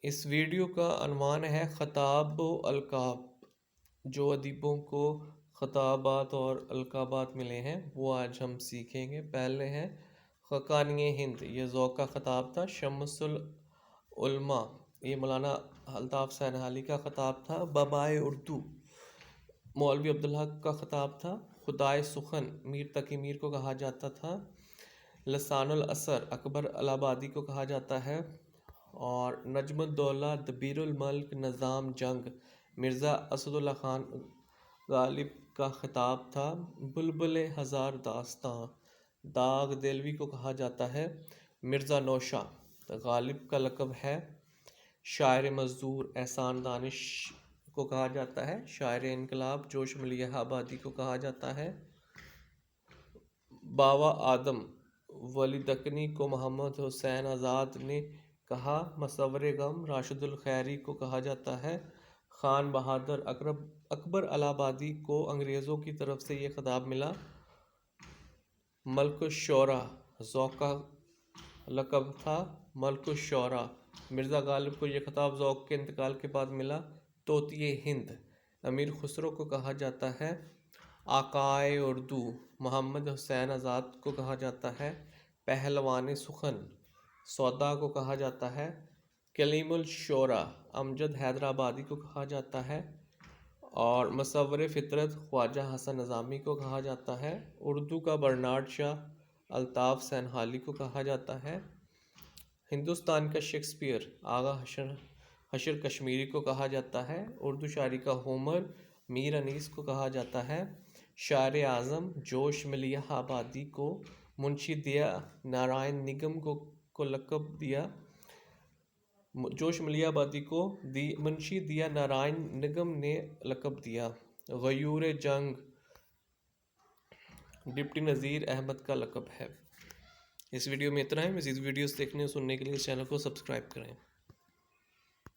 اس video کا عنوان ہے خطاب و القاب۔ جو ادیبوں کو خطابات اور القابات ملے ہیں وہ آج ہم سیکھیں گے۔ پہلے ہیں خقانِ ہند، یہ ذوق کا خطاب تھا۔ شمس العلماء، یہ مولانا الطاف سینحالی کا خطاب تھا۔ بابائے اردو، مولوی عبدالحق کا خطاب تھا۔ خدائے سخن، میر تقی میر کو کہا جاتا تھا۔ لسان الاثر، اکبر الہ آبادی کو کہا جاتا ہے۔ اور نجم الدولہ، دبیر الملک، نظام جنگ، مرزا اسد اللہ خان غالب کا خطاب تھا۔ بلبل ہزار داستاں، داغ دہلوی کو کہا جاتا ہے۔ مرزا نوشہ غالب کا لقب ہے۔ شاعر مزدور، احسان دانش کو کہا جاتا ہے۔ شاعر انقلاب، جوش ملیح آبادی کو کہا جاتا ہے۔ باوا آدم ولی دکنی کو محمد حسین آزاد نے کہا۔ مصور غم، راشد الخیری کو کہا جاتا ہے۔ خان بہادر اکبر الہ آبادی کو انگریزوں کی طرف سے یہ خطاب ملا۔ ملک الشعراء، ذوق کا لقب تھا۔ ملک الشعراء، مرزا غالب کو یہ خطاب ذوق کے انتقال کے بعد ملا۔ طوطئ ہند، امیر خسرو کو کہا جاتا ہے۔ آقائے اردو، محمد حسین آزاد کو کہا جاتا ہے۔ پہلوان سخن، سودا کو کہا جاتا ہے۔ کلیم الشعراء، امجد حیدر آبادی کو کہا جاتا ہے۔ اور مصور فطرت، خواجہ حسن نظامی کو کہا جاتا ہے۔ اردو کا برنارڈ شاہ، الطاف سینحالی کو کہا جاتا ہے۔ ہندوستان کا شیکسپیئر، آغا حشر کشمیری کو کہا جاتا ہے۔ اردو شاعری کا ہومر، میر انیس کو کہا جاتا ہے۔ شاعر اعظم، جوش ملیح آبادی کو منشی دیا نارائن نگم کو لقب دیا۔ جوش ملیح آبادی کو منشی دیا نارائن نگم نے لقب دیا۔ غیور جنگ، ڈپٹی نذیر احمد کا لقب ہے۔ اس ویڈیو میں اتنا ہے۔ مزید ویڈیوز دیکھنے اور سننے کے لیے اس چینل کو سبسکرائب کریں۔